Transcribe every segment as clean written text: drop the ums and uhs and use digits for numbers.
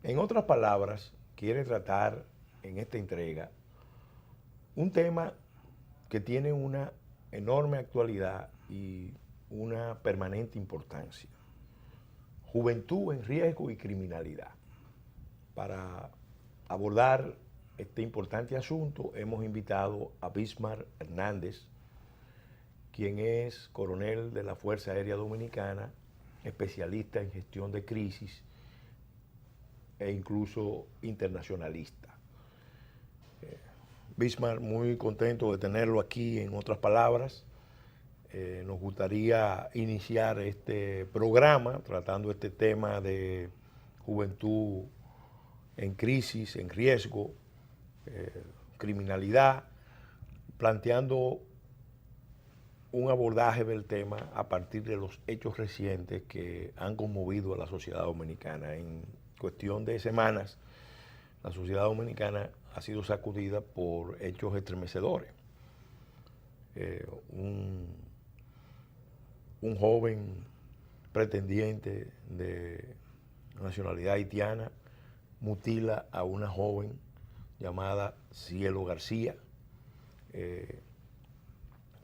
En otras palabras, quiere tratar en esta entrega un tema que tiene una enorme actualidad y una permanente importancia. Juventud en riesgo y criminalidad. Para abordar este importante asunto hemos invitado a Bismar Hernández, quien es coronel de la Fuerza Aérea Dominicana, especialista en gestión de crisis e incluso internacionalista. Bismar, muy contento de tenerlo aquí. En otras palabras, nos gustaría iniciar este programa tratando este tema de juventud en crisis, en riesgo, criminalidad, planteando un abordaje del tema a partir de los hechos recientes que han conmovido a la sociedad dominicana. En cuestión de semanas, la sociedad dominicana ha sido sacudida por hechos estremecedores. Un joven pretendiente de nacionalidad haitiana mutila a una joven llamada Cielo García,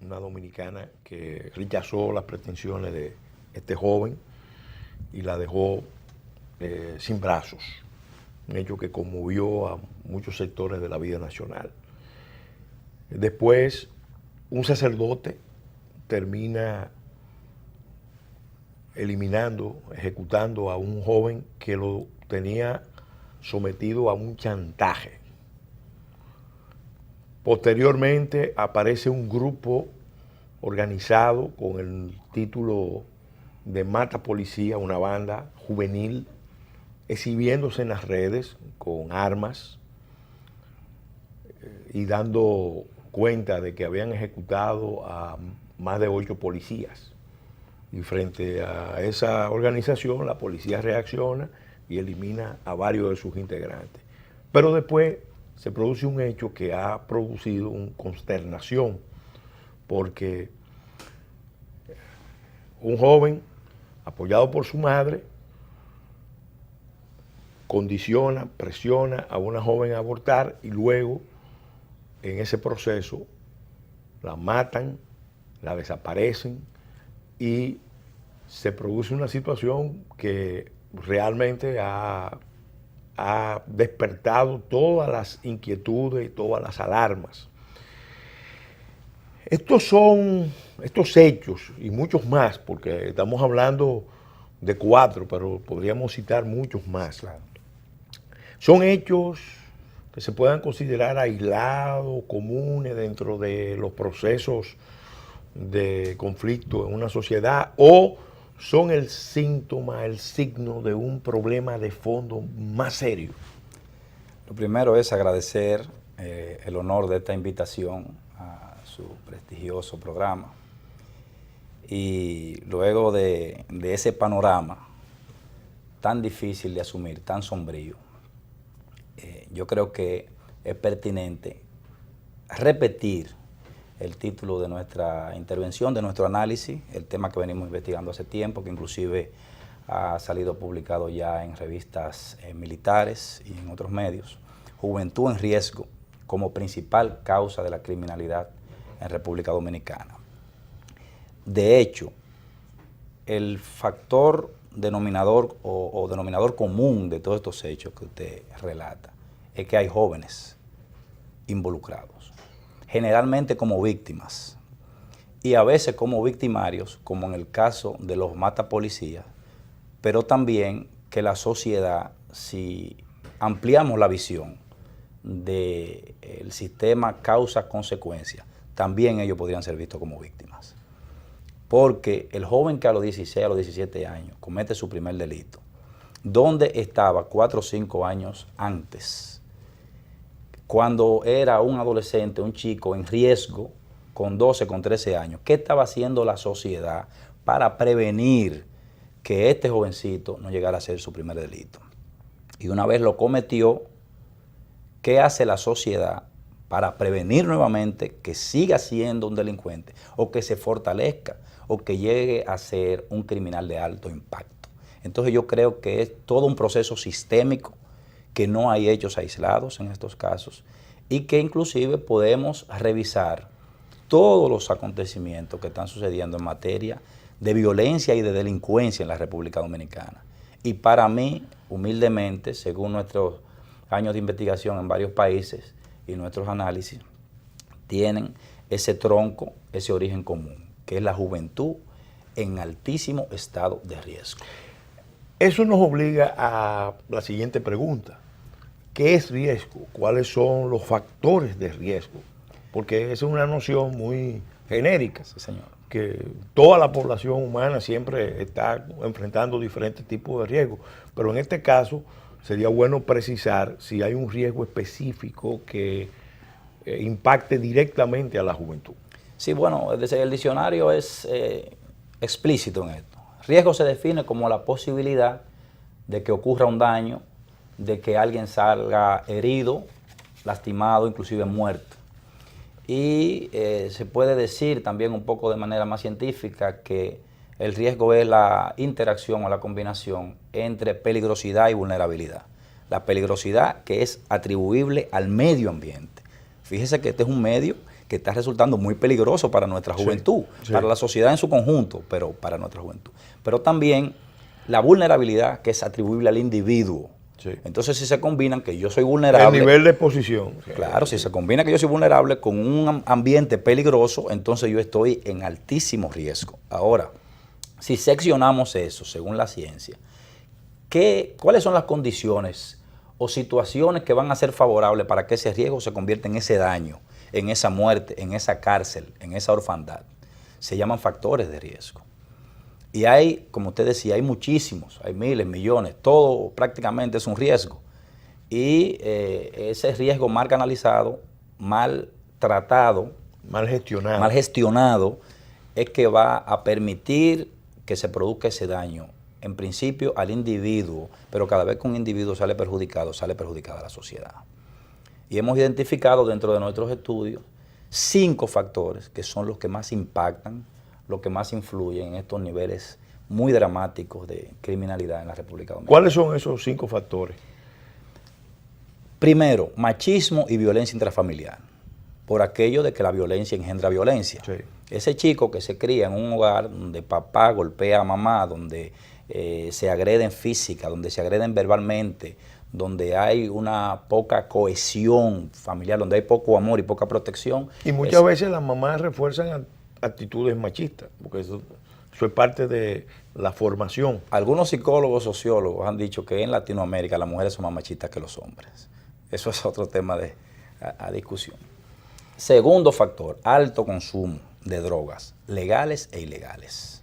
una dominicana que rechazó las pretensiones de este joven y la dejó sin brazos, un hecho que conmovió a muchos sectores de la vida nacional. Después, un sacerdote termina ejecutando a un joven que lo tenía sometido a un chantaje. Posteriormente aparece un grupo organizado con el título de Mata Policía, una banda juvenil, exhibiéndose en las redes con armas y dando cuenta de que habían ejecutado a más de 8 policías. Y frente a esa organización, la policía reacciona y elimina a varios de sus integrantes. Pero después se produce un hecho que ha producido una consternación, porque un joven, apoyado por su madre, condiciona, presiona a una joven a abortar y luego, en ese proceso, la matan, la desaparecen y se produce una situación que realmente ha despertado todas las inquietudes y todas las alarmas. Estos hechos y muchos más, porque estamos hablando de 4, pero podríamos citar muchos más. Claro. Son hechos que se puedan considerar aislados, comunes dentro de los procesos de conflicto en una sociedad, o son el síntoma, el signo de un problema de fondo más serio. Lo primero es agradecer el honor de esta invitación a su prestigioso programa. Y luego de ese panorama tan difícil de asumir, tan sombrío, yo creo que es pertinente repetir el título de nuestra intervención, de nuestro análisis, el tema que venimos investigando hace tiempo, que inclusive ha salido publicado ya en revistas militares y en otros medios. Juventud en riesgo como principal causa de la criminalidad en República Dominicana. De hecho, el factor denominador o denominador común de todos estos hechos que usted relata es que hay jóvenes involucrados, generalmente como víctimas y a veces como victimarios, como en el caso de los matapolicías, pero también que la sociedad, si ampliamos la visión del sistema causa-consecuencia, también ellos podrían ser vistos como víctimas. Porque el joven que a los 16, a los 17 años comete su primer delito, ¿dónde estaba 4 o 5 años antes? Cuando era un adolescente, un chico en riesgo, con 12, con 13 años, ¿qué estaba haciendo la sociedad para prevenir que este jovencito no llegara a hacer su primer delito? Y una vez lo cometió, ¿qué hace la sociedad para prevenir nuevamente que siga siendo un delincuente o que se fortalezca o que llegue a ser un criminal de alto impacto? Entonces yo creo que es todo un proceso sistémico que no hay hechos aislados en estos casos y que inclusive podemos revisar todos los acontecimientos que están sucediendo en materia de violencia y de delincuencia en la República Dominicana. Y para mí, humildemente, según nuestros años de investigación en varios países y nuestros análisis, tienen ese tronco, ese origen común, que es la juventud en altísimo estado de riesgo. Eso nos obliga a la siguiente pregunta. ¿Qué es riesgo? ¿Cuáles son los factores de riesgo? Porque esa es una noción muy genérica. Sí, señor. Que toda la población humana siempre está enfrentando diferentes tipos de riesgos. Pero en este caso sería bueno precisar si hay un riesgo específico que impacte directamente a la juventud. Sí, bueno, el diccionario es explícito en esto. Riesgo se define como la posibilidad de que ocurra un daño, de que alguien salga herido, lastimado, inclusive muerto. Y se puede decir también un poco de manera más científica que el riesgo es la interacción o la combinación entre peligrosidad y vulnerabilidad. La peligrosidad que es atribuible al medio ambiente. Fíjese que este es un medio que está resultando muy peligroso para nuestra juventud, sí. Para la sociedad en su conjunto, pero para nuestra juventud. Pero también la vulnerabilidad que es atribuible al individuo. Sí. Entonces, si se combinan que yo soy vulnerable... El nivel de exposición. Claro, si se combina que yo soy vulnerable con un ambiente peligroso, entonces yo estoy en altísimo riesgo. Ahora, si seccionamos eso, según la ciencia, ¿cuáles son las condiciones o situaciones que van a ser favorables para que ese riesgo se convierta en ese daño, en esa muerte, en esa cárcel, en esa orfandad? Se llaman factores de riesgo. Y hay, como usted decía, hay muchísimos, hay miles, millones, todo prácticamente es un riesgo. Y ese riesgo mal canalizado, mal tratado, mal gestionado, es que va a permitir que se produzca ese daño, en principio al individuo, pero cada vez que un individuo sale perjudicada la sociedad. Y hemos identificado dentro de nuestros estudios 5 factores que son los que más impactan, lo que más influye en estos niveles muy dramáticos de criminalidad en la República Dominicana. ¿Cuáles son esos 5 factores? Primero, machismo y violencia intrafamiliar, por aquello de que la violencia engendra violencia. Sí. Ese chico que se cría en un hogar donde papá golpea a mamá, donde se agreden física, donde se agreden verbalmente, donde hay una poca cohesión familiar, donde hay poco amor y poca protección. Y muchas veces las mamás refuerzan actitudes machistas, porque eso es parte de la formación. Algunos psicólogos, sociólogos han dicho que en Latinoamérica las mujeres son más machistas que los hombres. Eso es otro tema a discusión. Segundo factor, alto consumo de drogas, legales e ilegales.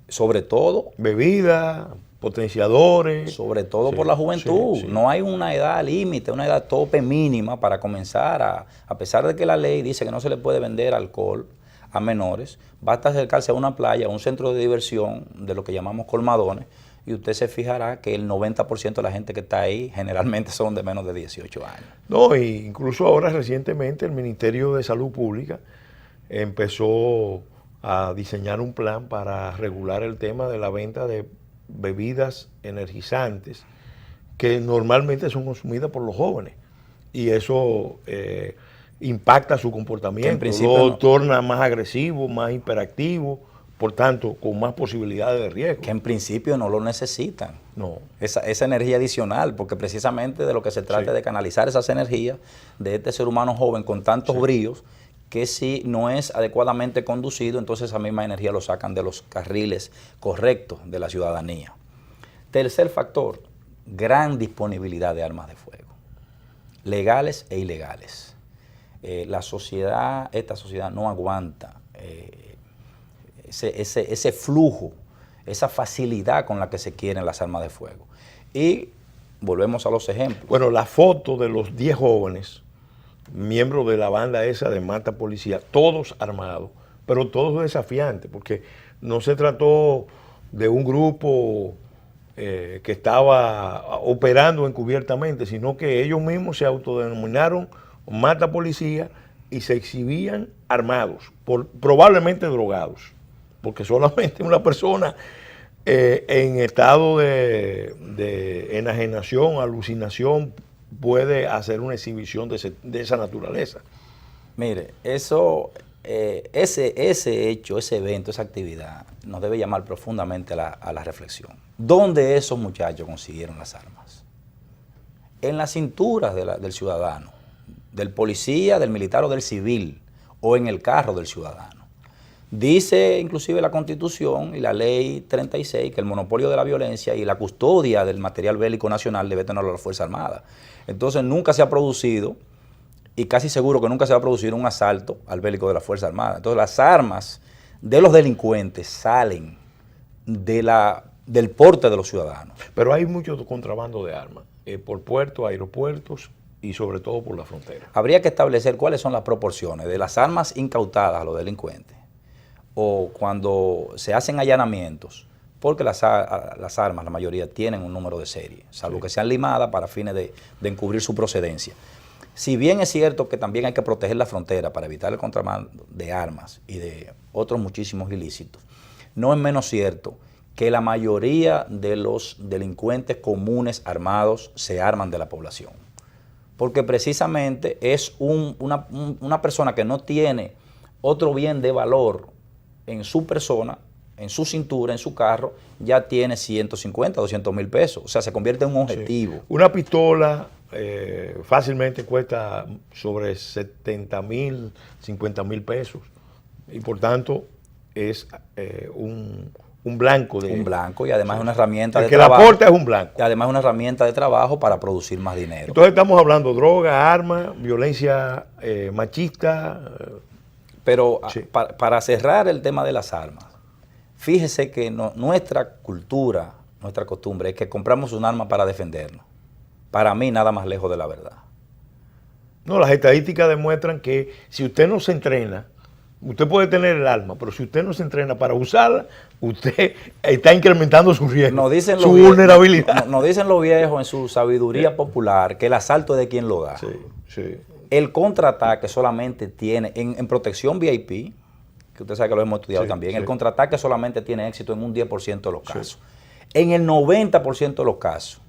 Sobre todo... Bebidas, potenciadores. Sobre todo por la juventud. Sí. No hay una edad límite, una edad tope mínima para comenzar a pesar de que la ley dice que no se le puede vender alcohol a menores, basta acercarse a una playa, a un centro de diversión, de lo que llamamos colmadones, y usted se fijará que el 90% de la gente que está ahí generalmente son de menos de 18 años. No, e incluso ahora recientemente el Ministerio de Salud Pública empezó a diseñar un plan para regular el tema de la venta de bebidas energizantes que normalmente son consumidas por los jóvenes, y eso impacta su comportamiento, lo torna más agresivo, más hiperactivo, por tanto, con más posibilidades de riesgo. Que en principio no lo necesitan. No. Esa energía adicional, porque precisamente de lo que se trata es de canalizar esas energías de este ser humano joven con tantos bríos, que si no es adecuadamente conducido, entonces esa misma energía lo sacan de los carriles correctos de la ciudadanía. Tercer factor, gran disponibilidad de armas de fuego, legales e ilegales. Esta sociedad no aguanta ese flujo, esa facilidad con la que se quieren las armas de fuego. Y volvemos a los ejemplos. Bueno, la foto de los 10 jóvenes, miembros de la banda esa de Mata Policía, todos armados, pero todos desafiantes, porque no se trató de un grupo que estaba operando encubiertamente, sino que ellos mismos se autodenominaron Mata Policía y se exhibían armados, probablemente drogados, porque solamente una persona en estado de enajenación, alucinación, puede hacer una exhibición de esa naturaleza. Mire, ese hecho, ese evento, esa actividad nos debe llamar profundamente a la reflexión. ¿Dónde esos muchachos consiguieron las armas? En las cinturas del ciudadano, del policía, del militar o del civil, o en el carro del ciudadano. Dice inclusive la Constitución y la Ley 36 que el monopolio de la violencia y la custodia del material bélico nacional debe tenerlo la Fuerza Armada. Entonces nunca se ha producido, y casi seguro que nunca se va a producir, un asalto al bélico de la Fuerza Armada. Entonces las armas de los delincuentes salen del porte de los ciudadanos. Pero hay mucho contrabando de armas, por puertos, aeropuertos y sobre todo por la frontera. Habría que establecer cuáles son las proporciones de las armas incautadas a los delincuentes o cuando se hacen allanamientos, porque las armas, la mayoría, tienen un número de serie, salvo que sean limadas para fines de encubrir su procedencia. Si bien es cierto que también hay que proteger la frontera para evitar el contrabando de armas y de otros muchísimos ilícitos, no es menos cierto que la mayoría de los delincuentes comunes armados se arman de la población. Porque precisamente es una persona que no tiene otro bien de valor en su persona, en su cintura, en su carro, ya tiene 150, 200 mil pesos. O sea, se convierte en un objetivo. Sí. Una pistola fácilmente cuesta sobre 70 mil, 50 mil pesos. Y por tanto es un blanco. Un blanco y además es una herramienta de trabajo. El que la aporta es un blanco. Y además es una herramienta de trabajo para producir más dinero. Entonces estamos hablando de droga, armas, violencia machista. Pero sí, para cerrar el tema de las armas, fíjese que nuestra cultura, nuestra costumbre es que compramos un arma para defendernos. Para mí nada más lejos de la verdad. No, las estadísticas demuestran que si usted no se entrena, usted puede tener el arma, pero si usted no se entrena para usarla, usted está incrementando su riesgo, su vulnerabilidad. Nos dicen los viejos en su sabiduría popular que el asalto es de quien lo da. Sí, sí. El contraataque solamente tiene, en protección VIP, que usted sabe que lo hemos estudiado también, el contraataque solamente tiene éxito en un 10% de los casos. En el 90% de los casos,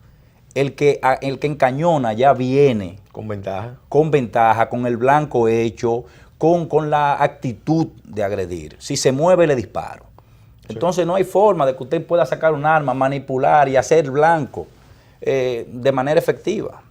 el que encañona ya viene con ventaja, con el blanco hecho, con la actitud de agredir. Si se mueve, le disparo. Entonces no hay forma de que usted pueda sacar un arma, manipular y hacer blanco de manera efectiva.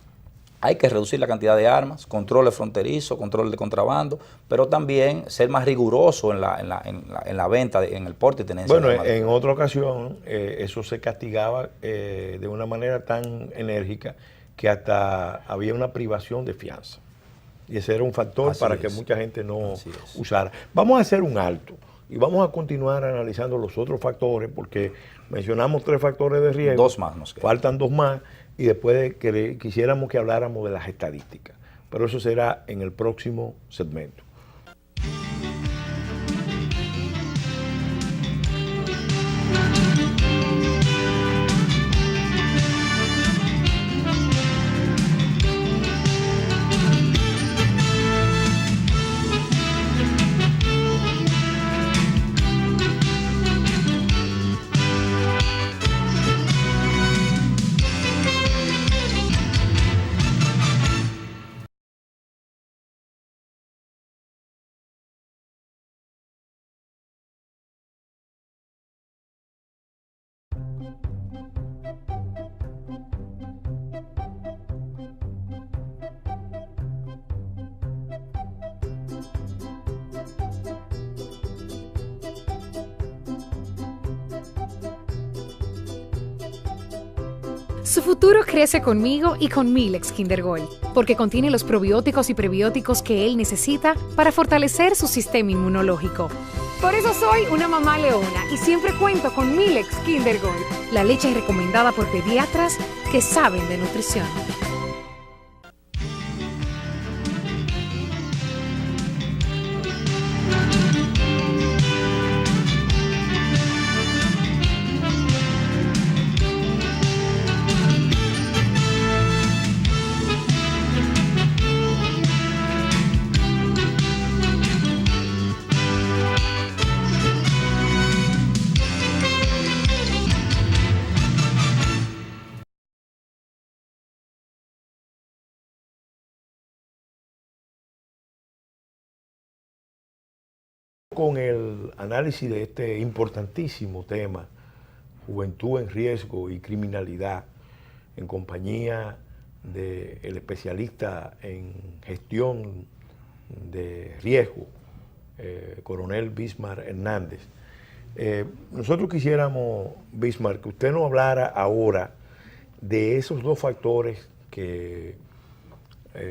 Hay que reducir la cantidad de armas, control fronterizo, control de contrabando, pero también ser más riguroso en la venta, en el porte y tenencia. Bueno, en otra ocasión eso se castigaba de una manera tan enérgica que hasta había una privación de fianza. Y ese era un factor para que mucha gente no usara. Vamos a hacer un alto y vamos a continuar analizando los otros factores porque mencionamos 3 factores de riesgo. 2 más nos quedan. Faltan 2 más. Y después quisiéramos que habláramos de las estadísticas. Pero eso será en el próximo segmento. Su futuro crece conmigo y con Milex Kinder Gold, porque contiene los probióticos y prebióticos que él necesita para fortalecer su sistema inmunológico. Por eso soy una mamá leona y siempre cuento con Milex Kinder Gold, la leche recomendada por pediatras que saben de nutrición. con el análisis de este importantísimo tema, juventud en riesgo y criminalidad, en compañía del especialista en gestión de riesgo, coronel Bismarck Hernández. Nosotros quisiéramos, Bismarck, que usted nos hablara ahora de esos dos factores que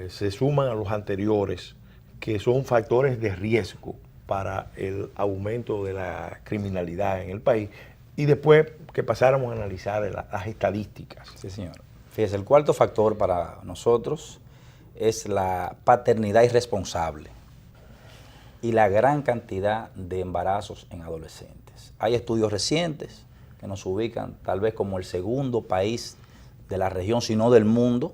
se suman a los anteriores, que son factores de riesgo para el aumento de la criminalidad en el país, y después que pasáramos a analizar las estadísticas. Sí, señor. Fíjese, el cuarto factor para nosotros es la paternidad irresponsable y la gran cantidad de embarazos en adolescentes. Hay estudios recientes que nos ubican tal vez como el segundo país de la región, si no del mundo,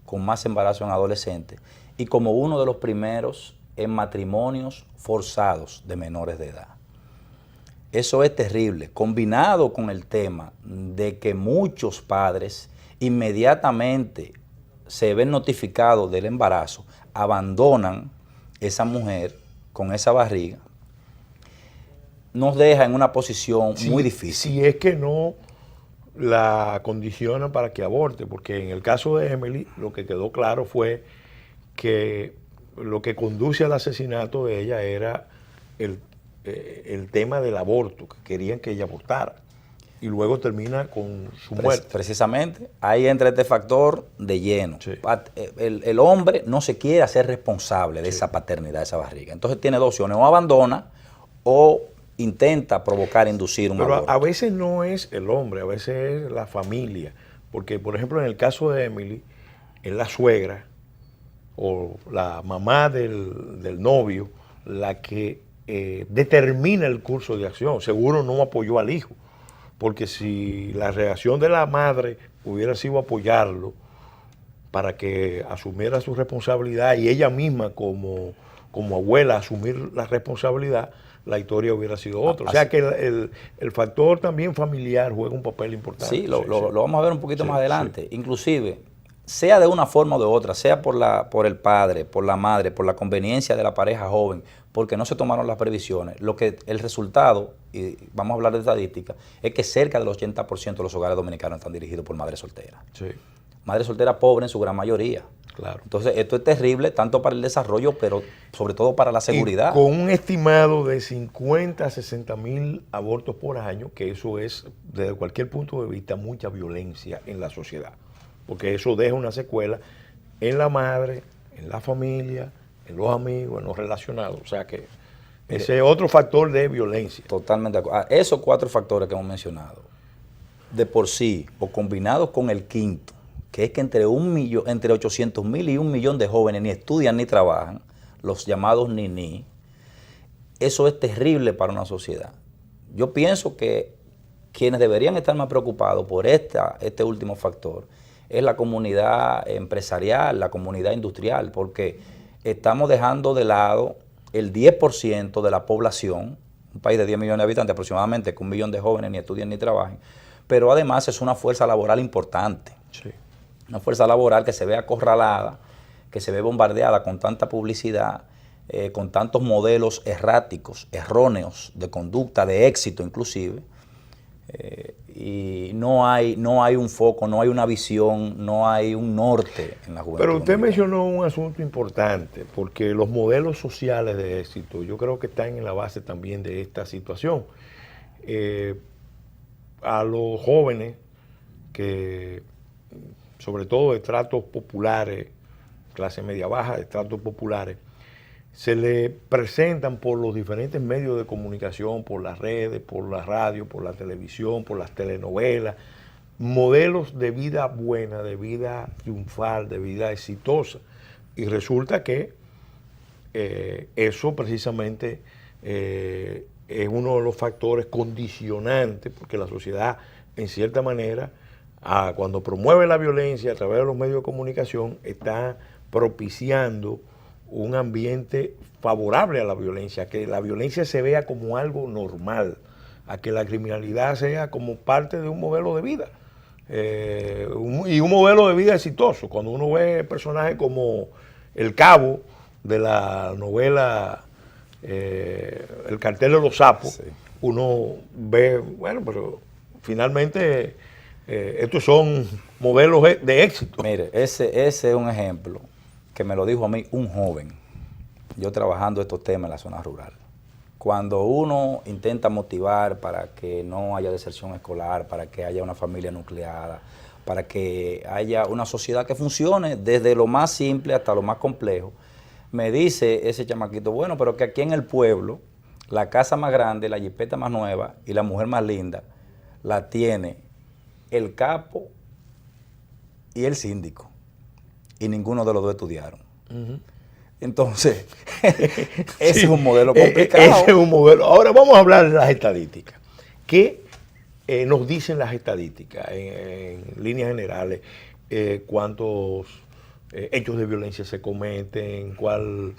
con más embarazos en adolescentes, y como uno de los primeros en matrimonios forzados de menores de edad. Eso es terrible, combinado con el tema de que muchos padres inmediatamente se ven notificados del embarazo, abandonan esa mujer con esa barriga, nos deja en una posición muy difícil. Si es que no la condicionan para que aborte, porque en el caso de Emily lo que quedó claro fue que lo que conduce al asesinato de ella era el tema del aborto, que querían que ella abortara, y luego termina con su muerte. Precisamente, ahí entra este factor de lleno. Sí. El hombre no se quiere hacer responsable de esa paternidad, de esa barriga. Entonces tiene dos opciones, o abandona o intenta provocar, inducir un aborto. Pero a veces no es el hombre, a veces es la familia, porque por ejemplo en el caso de Emily, es la suegra o la mamá del novio la que determina el curso de acción. Seguro no apoyó al hijo, porque si la reacción de la madre hubiera sido apoyarlo para que asumiera su responsabilidad y ella misma como abuela asumir la responsabilidad, la historia hubiera sido otra. O sea que el factor también familiar juega un papel importante. Sí, lo vamos a ver un poquito más adelante. Sí. Inclusive, sea de una forma o de otra, sea por el padre, por la madre, por la conveniencia de la pareja joven, porque no se tomaron las previsiones, el resultado, y vamos a hablar de estadística, es que cerca del 80% de los hogares dominicanos están dirigidos por madres solteras. Sí. Madres solteras pobres en su gran mayoría. Claro. Entonces, esto es terrible, tanto para el desarrollo, pero sobre todo para la seguridad. Y con un estimado de 50 a 60 mil abortos por año, que eso es, desde cualquier punto de vista, mucha violencia en la sociedad. Porque eso deja una secuela en la madre, en la familia, en los amigos, en los relacionados. O sea que ese es otro factor de violencia. Totalmente de acuerdo. Esos cuatro factores que hemos mencionado, de por sí, o combinados con el quinto, que es que entre 800,000 y 1,000,000 de jóvenes ni estudian ni trabajan, los llamados niní, eso es terrible para una sociedad. Yo pienso que quienes deberían estar más preocupados por este último factor es la comunidad empresarial, la comunidad industrial, porque estamos dejando de lado el 10% de la población, un país de 10 millones de habitantes aproximadamente, con 1,000,000 de jóvenes ni estudian ni trabajan, pero además es una fuerza laboral importante. Sí. Una fuerza laboral que se ve acorralada, que se ve bombardeada con tanta publicidad, con tantos modelos erráticos, erróneos de conducta, de éxito inclusive, y no hay un foco, no hay una visión, no hay un norte en la juventud. Pero usted mencionó un asunto importante, porque los modelos sociales de éxito yo creo que están en la base también de esta situación. A los jóvenes que, sobre todo de estratos populares, clase media baja, de estratos populares, se le presentan por los diferentes medios de comunicación, por las redes, por la radio, por la televisión, por las telenovelas, modelos de vida buena, de vida triunfal, de vida exitosa. Y resulta que eso precisamente es uno de los factores condicionantes, porque la sociedad, en cierta manera, cuando promueve la violencia a través de los medios de comunicación, está propiciando un ambiente favorable a la violencia, que la violencia se vea como algo normal, a que la criminalidad sea como parte de un modelo de vida, y un modelo de vida exitoso. Cuando uno ve personajes como el Cabo de la novela el cartel de los sapos, sí, uno ve, bueno, pero finalmente estos son modelos de éxito. Mire, ese es un ejemplo que me lo dijo a mí un joven, yo trabajando estos temas en la zona rural. Cuando uno intenta motivar para que no haya deserción escolar, para que haya una familia nucleada, para que haya una sociedad que funcione desde lo más simple hasta lo más complejo, me dice ese chamaquito, bueno, pero que aquí en el pueblo, la casa más grande, la jipeta más nueva y la mujer más linda, la tiene el capo y el síndico. Y ninguno de los dos estudiaron. Entonces, ese sí, es un modelo complicado. Ese es un modelo. Ahora vamos a hablar de las estadísticas. ¿Qué nos dicen las estadísticas en líneas generales? ¿Cuántos hechos de violencia se cometen? ¿Cuál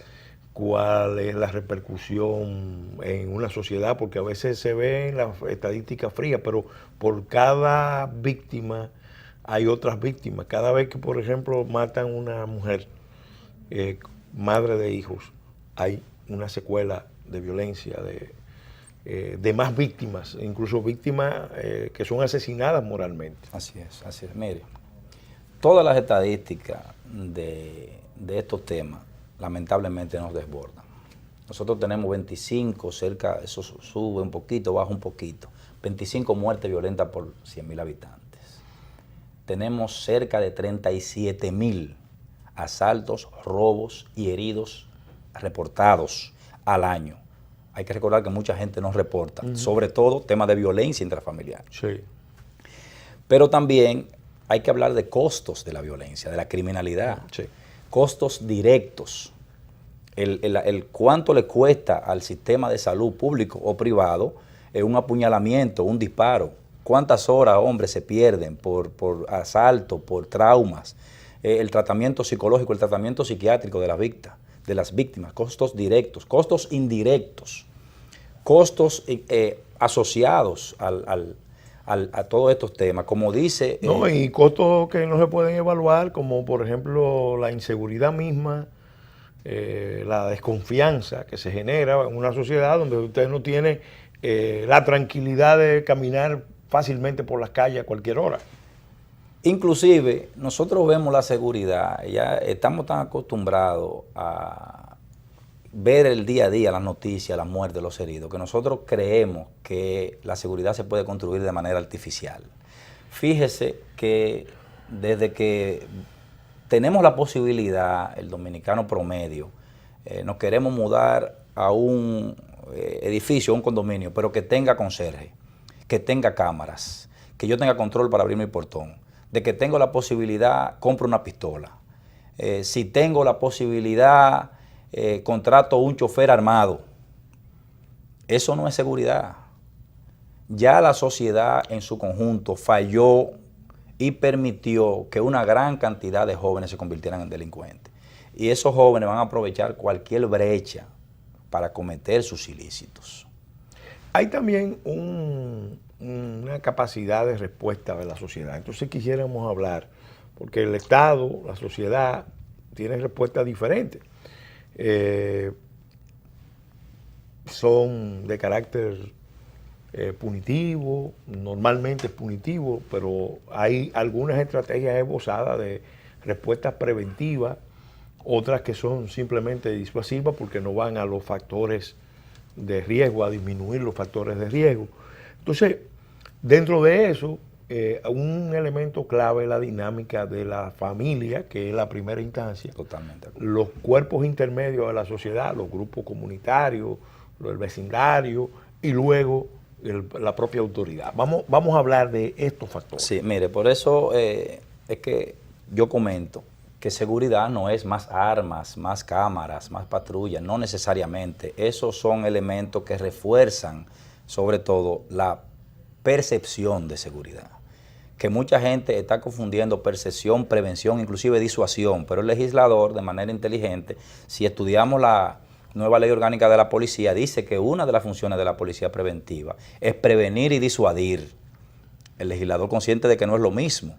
es la repercusión en una sociedad? Porque a veces se ven las estadísticas frías, pero por cada víctima hay otras víctimas. Cada vez que, por ejemplo, matan a una mujer, madre de hijos, hay una secuela de violencia, de más víctimas, incluso víctimas que son asesinadas moralmente. Así es, así es. Mire, todas las estadísticas de estos temas lamentablemente nos desbordan. Nosotros tenemos 25, cerca, eso sube un poquito, baja un poquito, 25 muertes violentas por 100.000 habitantes. Tenemos cerca de 37.000 asaltos, robos y heridos reportados al año. Hay que recordar que mucha gente no reporta, sobre todo temas de violencia intrafamiliar. Sí. Pero también hay que hablar de costos de la violencia, de la criminalidad. Sí. Costos directos. El cuánto le cuesta al sistema de salud público o privado un apuñalamiento, un disparo. Cuántas horas, hombre, se pierden por asalto, por traumas. El tratamiento psicológico, el tratamiento psiquiátrico de las víctimas, costos directos, costos indirectos, costos asociados a todos estos temas, como dice... No, y costos que no se pueden evaluar, como por ejemplo la inseguridad misma, la desconfianza que se genera en una sociedad donde usted no tiene la tranquilidad de caminar fácilmente por las calles a cualquier hora. Inclusive, nosotros vemos la seguridad, ya estamos tan acostumbrados a ver el día a día, las noticias, la muerte, los heridos, que nosotros creemos que la seguridad se puede construir de manera artificial. Fíjese que desde que tenemos la posibilidad, el dominicano promedio, nos queremos mudar a un edificio, a un condominio, pero que tenga conserje, que tenga cámaras, que yo tenga control para abrir mi portón. De que tengo la posibilidad, compro una pistola. Si tengo la posibilidad, contrato un chofer armado. Eso no es seguridad. Ya la sociedad en su conjunto falló y permitió que una gran cantidad de jóvenes se convirtieran en delincuentes. Y esos jóvenes van a aprovechar cualquier brecha para cometer sus ilícitos. Hay también una capacidad de respuesta de la sociedad. Entonces quisiéramos hablar, porque el Estado, la sociedad, tiene respuestas diferentes. Son de carácter punitivo, normalmente es punitivo, pero hay algunas estrategias esbozadas de respuestas preventivas, otras que son simplemente disuasivas porque no van a los factores de riesgo, a disminuir los factores de riesgo. Entonces, dentro de eso, un elemento clave es la dinámica de la familia, que es la primera instancia. Totalmente. Los cuerpos intermedios de la sociedad, los grupos comunitarios, el vecindario y luego la propia autoridad. Vamos a hablar de estos factores. Sí, mire, por eso es que yo comento que seguridad no es más armas, más cámaras, más patrullas, no necesariamente. Esos son elementos que refuerzan, sobre todo, la percepción de seguridad. Que mucha gente está confundiendo percepción, prevención, inclusive disuasión, pero el legislador, de manera inteligente, si estudiamos la nueva ley orgánica de la policía, dice que una de las funciones de la policía preventiva es prevenir y disuadir. El legislador consciente de que no es lo mismo.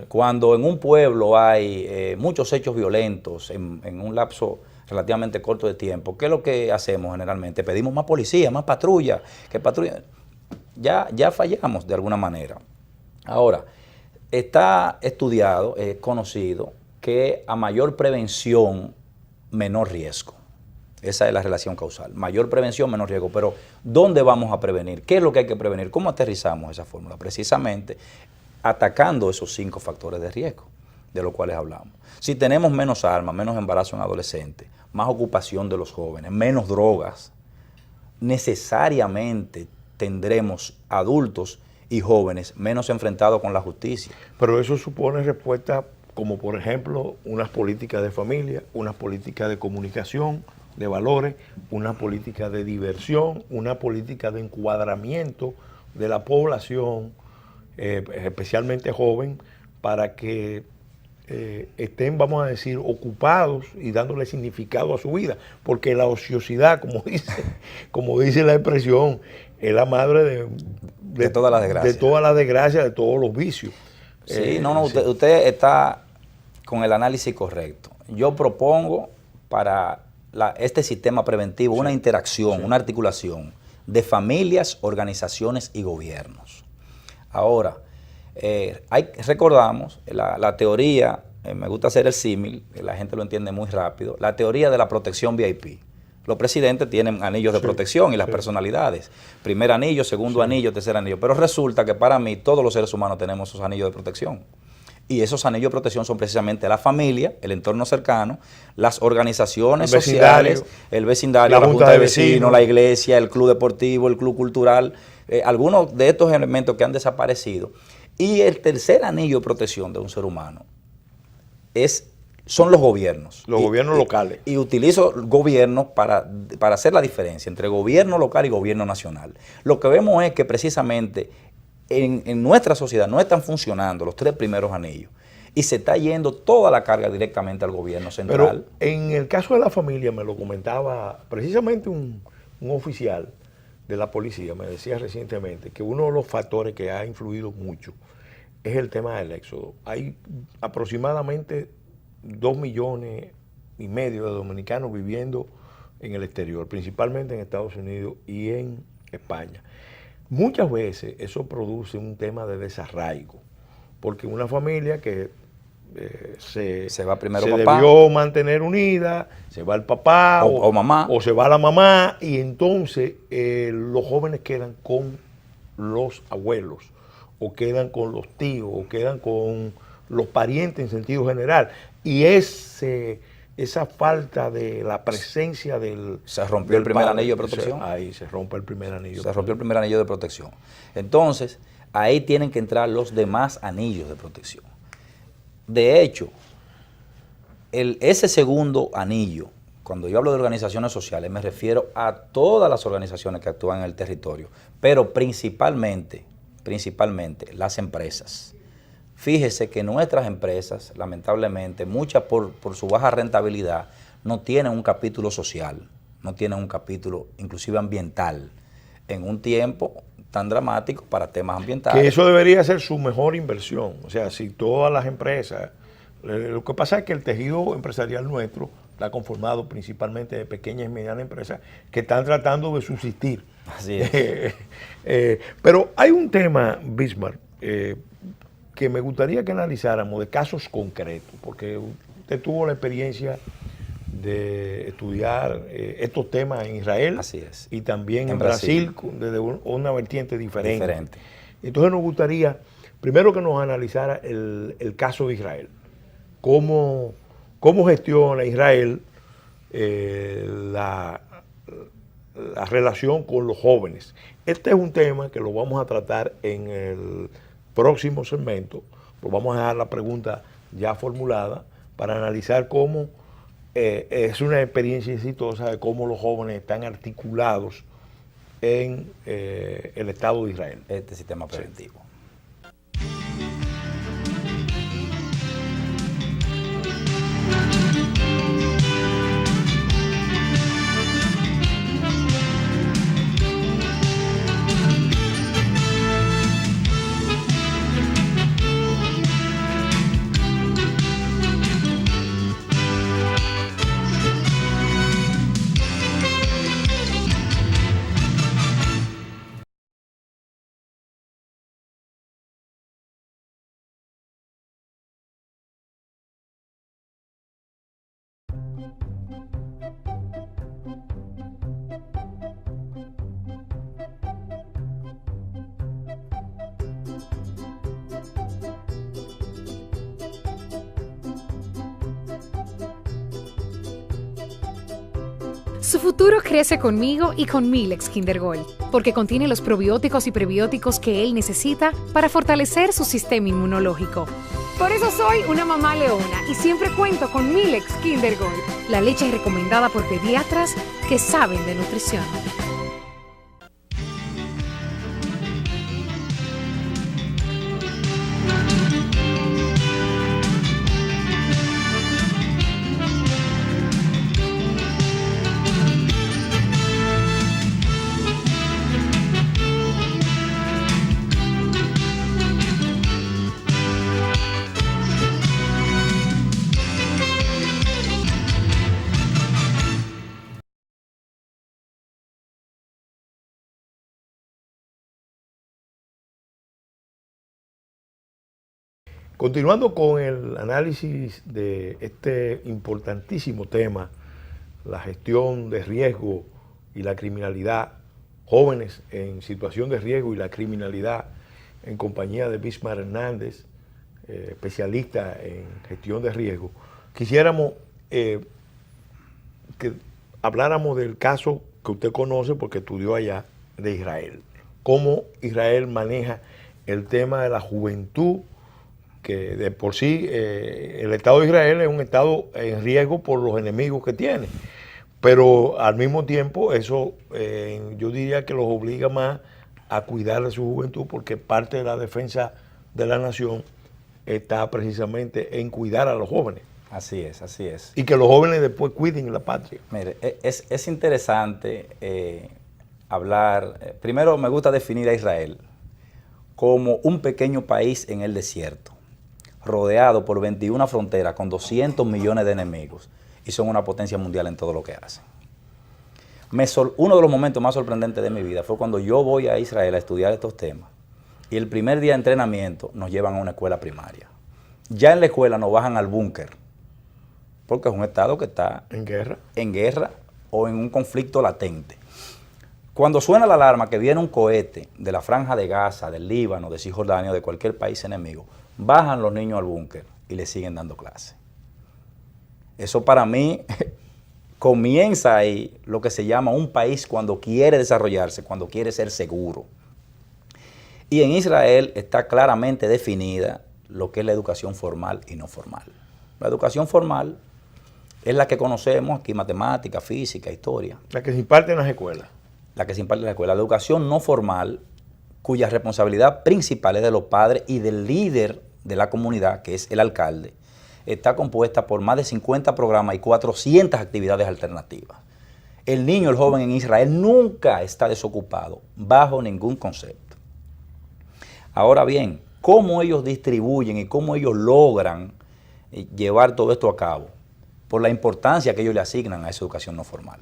Cuando en un pueblo hay muchos hechos violentos en un lapso relativamente corto de tiempo, ¿qué es lo que hacemos generalmente? Pedimos más policía, más patrulla, que patrulla. Ya fallamos de alguna manera. Ahora, está estudiado, es conocido, que a mayor prevención, menor riesgo. Esa es la relación causal. Mayor prevención, menor riesgo. Pero, ¿dónde vamos a prevenir? ¿Qué es lo que hay que prevenir? ¿Cómo aterrizamos esa fórmula? Precisamente atacando esos 5 factores de riesgo de los cuales hablamos. Si tenemos menos armas, menos embarazo en adolescentes, más ocupación de los jóvenes, menos drogas, necesariamente tendremos adultos y jóvenes menos enfrentados con la justicia. Pero eso supone respuestas como, por ejemplo, unas políticas de familia, unas políticas de comunicación, de valores, una política de diversión, una política de encuadramiento de la población, especialmente joven, para que estén, vamos a decir, ocupados y dándole significado a su vida, porque la ociosidad, como dice la expresión, es la madre de todas las desgracias. De todas las desgracias, de todos los vicios. Sí, usted está con el análisis correcto. Yo propongo para este sistema preventivo una interacción, una articulación de familias, organizaciones y gobiernos. Ahora, recordamos la teoría, me gusta hacer el símil, la gente lo entiende muy rápido, la teoría de la protección VIP. Los presidentes tienen anillos de protección y las personalidades. Primer anillo, segundo anillo, tercer anillo. Pero resulta que para mí todos los seres humanos tenemos esos anillos de protección. Y esos anillos de protección son precisamente la familia, el entorno cercano, las organizaciones sociales, el vecindario, la junta de vecinos, la iglesia, el club deportivo, el club cultural, algunos de estos elementos que han desaparecido. Y el tercer anillo de protección de un ser humano son los gobiernos. Los gobiernos locales. Y utilizo gobiernos para hacer la diferencia entre gobierno local y gobierno nacional. Lo que vemos es que precisamente en nuestra sociedad no están funcionando los 3 primeros anillos y se está yendo toda la carga directamente al gobierno central. Pero en el caso de la familia, me lo comentaba precisamente un oficial de la policía, me decía recientemente que uno de los factores que ha influido mucho es el tema del éxodo. Hay aproximadamente 2,5 millones de dominicanos viviendo en el exterior, principalmente en Estados Unidos y en España. Muchas veces eso produce un tema de desarraigo, porque una familia que se va primero papá, debió mantener unida, se va el papá o mamá, o se va la mamá, y entonces los jóvenes quedan con los abuelos, o quedan con los tíos, o quedan con los parientes en sentido general, y esa falta de la presencia del... Se rompió el primer anillo de protección. Ahí se rompe el primer anillo. Se rompió el primer anillo de protección. Entonces, ahí tienen que entrar los demás anillos de protección. De hecho, ese segundo anillo, cuando yo hablo de organizaciones sociales, me refiero a todas las organizaciones que actúan en el territorio, pero principalmente las empresas. Fíjese que nuestras empresas, lamentablemente, muchas por su baja rentabilidad, no tienen un capítulo social, no tienen un capítulo inclusive ambiental, en un tiempo tan dramático para temas ambientales. Que eso debería ser su mejor inversión. O sea, si todas las empresas... Lo que pasa es que el tejido empresarial nuestro está conformado principalmente de pequeñas y medianas empresas que están tratando de subsistir. Así es. Pero hay un tema, Bismarck, que me gustaría que analizáramos de casos concretos, porque usted tuvo la experiencia de estudiar estos temas en Israel. Así es. Y también en Brasil desde una vertiente diferente. Entonces nos gustaría, primero que nos analizara el caso de Israel. Cómo gestiona Israel la relación con los jóvenes. Este es un tema que lo vamos a tratar en el próximo segmento. Pues vamos a dejar la pregunta ya formulada para analizar cómo es una experiencia exitosa de cómo los jóvenes están articulados en el Estado de Israel. Este sistema preventivo. Sí. Su futuro crece conmigo y con Milex Kinder Gold, porque contiene los probióticos y prebióticos que él necesita para fortalecer su sistema inmunológico. Por eso soy una mamá leona y siempre cuento con Milex Kinder Gold, la leche recomendada por pediatras que saben de nutrición. Continuando con el análisis de este importantísimo tema, la gestión de riesgo y la criminalidad, jóvenes en situación de riesgo y la criminalidad, en compañía de Bismar Hernández, especialista en gestión de riesgo, quisiéramos que habláramos del caso que usted conoce porque estudió allá, de Israel. Cómo Israel maneja el tema de la juventud, que de por sí el Estado de Israel es un Estado en riesgo por los enemigos que tiene, pero al mismo tiempo eso yo diría que los obliga más a cuidar de su juventud, porque parte de la defensa de la nación está precisamente en cuidar a los jóvenes. Así es, así es. Y que los jóvenes después cuiden la patria. Mire, es interesante hablar, primero me gusta definir a Israel como un pequeño país en el desierto, rodeado por 21 fronteras con 200 millones de enemigos, y son una potencia mundial en todo lo que hacen. Uno de los momentos más sorprendentes de mi vida fue cuando yo voy a Israel a estudiar estos temas, y el primer día de entrenamiento nos llevan a una escuela primaria. Ya en la escuela nos bajan al búnker, porque es un estado que está en guerra o en un conflicto latente. Cuando suena la alarma que viene un cohete de la Franja de Gaza, del Líbano, de Cisjordania, de cualquier país enemigo, bajan los niños al búnker y le siguen dando clase. Eso para mí comienza ahí lo que se llama un país cuando quiere desarrollarse, cuando quiere ser seguro. Y en Israel está claramente definida lo que es la educación formal y no formal. La educación formal es la que conocemos aquí, matemática, física, historia. La que se imparte en las escuelas. La que se imparte en la escuela. La educación no formal, cuya responsabilidad principal es de los padres y del líder de la comunidad, que es el alcalde, está compuesta por más de 50 programas y 400 actividades alternativas. El niño, el joven en Israel nunca está desocupado, bajo ningún concepto. Ahora bien, ¿cómo ellos distribuyen y cómo ellos logran llevar todo esto a cabo? Por la importancia que ellos le asignan a esa educación no formal.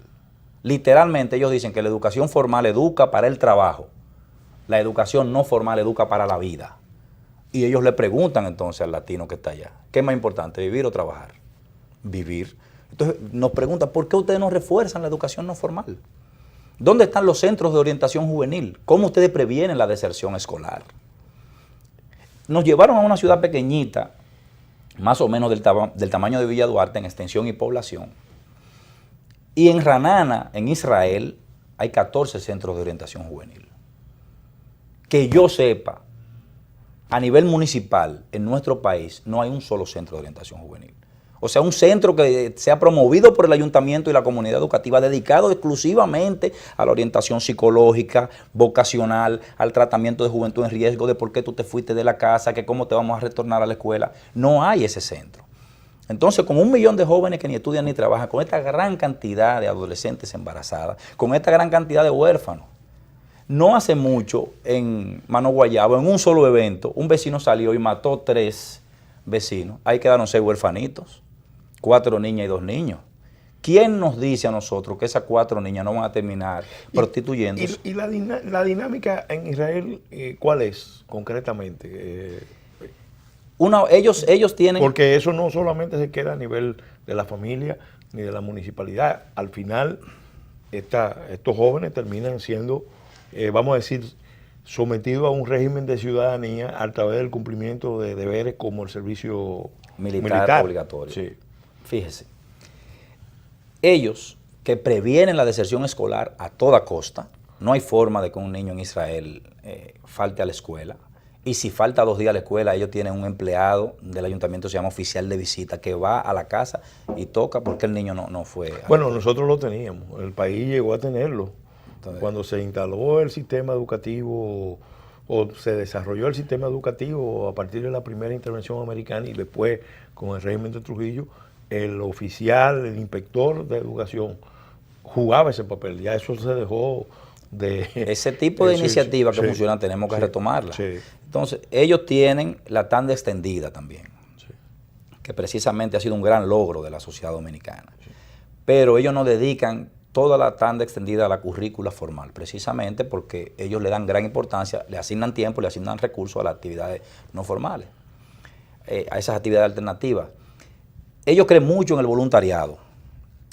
Literalmente ellos dicen que la educación formal educa para el trabajo, la educación no formal educa para la vida. Y ellos le preguntan entonces al latino que está allá, ¿qué es más importante, vivir o trabajar? Vivir. Entonces nos preguntan, ¿por qué ustedes no refuerzan la educación no formal? ¿Dónde están los centros de orientación juvenil? ¿Cómo ustedes previenen la deserción escolar? Nos llevaron a una ciudad pequeñita, más o menos del tamaño de Villa Duarte en extensión y población. Y en Ranana, en Israel, hay 14 centros de orientación juvenil. Que yo sepa, a nivel municipal, en nuestro país, no hay un solo centro de orientación juvenil. O sea, un centro que sea promovido por el ayuntamiento y la comunidad educativa, dedicado exclusivamente a la orientación psicológica, vocacional, al tratamiento de juventud en riesgo, de por qué tú te fuiste de la casa, que cómo te vamos a retornar a la escuela. No hay ese centro. Entonces, con 1 millón de jóvenes que ni estudian ni trabajan, con esta gran cantidad de adolescentes embarazadas, con esta gran cantidad de huérfanos, no hace mucho, en Mano Guayabo, en un solo evento, un vecino salió y mató 3 vecinos. Ahí quedaron 6 huerfanitos, 4 niñas y 2 niños. ¿Quién nos dice a nosotros que esas 4 niñas no van a terminar prostituyéndose? ¿Y la dinámica en Israel cuál es concretamente? Ellos tienen... Porque eso no solamente se queda a nivel de la familia ni de la municipalidad. Al final, estos jóvenes terminan siendo, vamos a decir, sometidos a un régimen de ciudadanía a través del cumplimiento de deberes como el servicio militar obligatorio. Sí. Fíjese, ellos que previenen la deserción escolar a toda costa. No hay forma de que un niño en Israel falte a la escuela. Y si falta 2 días a la escuela, ellos tienen un empleado del ayuntamiento, se llama oficial de visita, que va a la casa y toca porque el niño no fue. Bueno, nosotros lo teníamos, el país llegó a tenerlo. Entonces, cuando se instaló el sistema educativo o se desarrolló el sistema educativo a partir de la primera intervención americana y después con el régimen de Trujillo, el oficial, el inspector de educación jugaba ese papel. Ya eso se dejó de... Ese tipo de iniciativas que funcionan tenemos que retomarlas. Sí. Entonces, ellos tienen la tanda extendida también, que precisamente ha sido un gran logro de la sociedad dominicana. Pero ellos no dedican toda la tanda extendida a la currícula formal, precisamente porque ellos le dan gran importancia, le asignan tiempo, le asignan recursos a las actividades no formales, a esas actividades alternativas. Ellos creen mucho en el voluntariado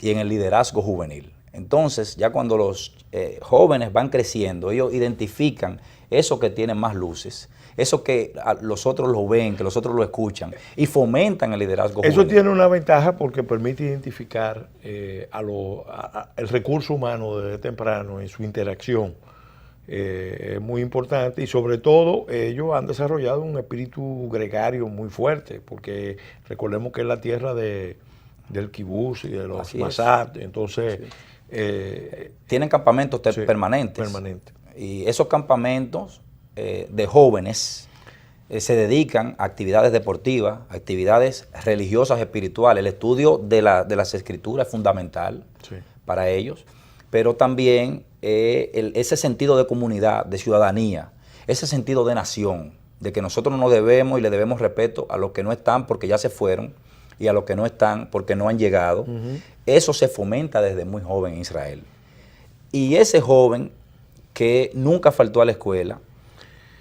y en el liderazgo juvenil. Entonces, ya cuando los jóvenes van creciendo, ellos identifican eso que tienen más luces, eso que los otros lo ven, que los otros lo escuchan y fomentan el liderazgo juvenil. Eso tiene una ventaja porque permite identificar el recurso humano desde temprano en su interacción. Es muy importante y sobre todo ellos han desarrollado un espíritu gregario muy fuerte porque recordemos que es la tierra del kibutz y de los masat, entonces... tienen campamentos permanentes. Y esos campamentos de jóvenes se dedican a actividades deportivas, actividades religiosas, espirituales. El estudio de las escrituras es fundamental para ellos, pero también ese sentido de comunidad, de ciudadanía, ese sentido de nación, de que nosotros nos debemos y le debemos respeto a los que no están porque ya se fueron y a los que no están porque no han llegado. Eso se fomenta desde muy joven en Israel. Y ese joven que nunca faltó a la escuela,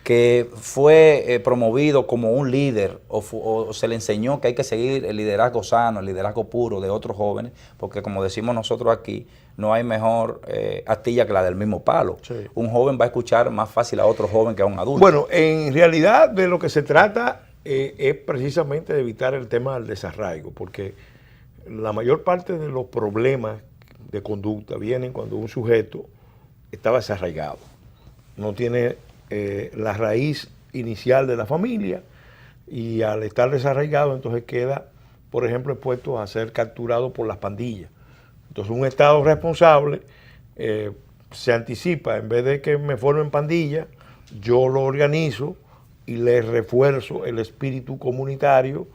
que fue promovido como un líder o se le enseñó que hay que seguir el liderazgo sano, el liderazgo puro de otros jóvenes, porque como decimos nosotros aquí, no hay mejor astilla que la del mismo palo. Un joven va a escuchar más fácil a otro joven que a un adulto. Bueno, en realidad de lo que se trata es precisamente de evitar el tema del desarraigo, porque la mayor parte de los problemas de conducta vienen cuando un sujeto está desarraigado, no tiene la raíz inicial de la familia y al estar desarraigado entonces queda, por ejemplo, expuesto a ser capturado por las pandillas. Entonces un Estado responsable se anticipa, en vez de que me formen pandillas, yo lo organizo y le refuerzo el espíritu comunitario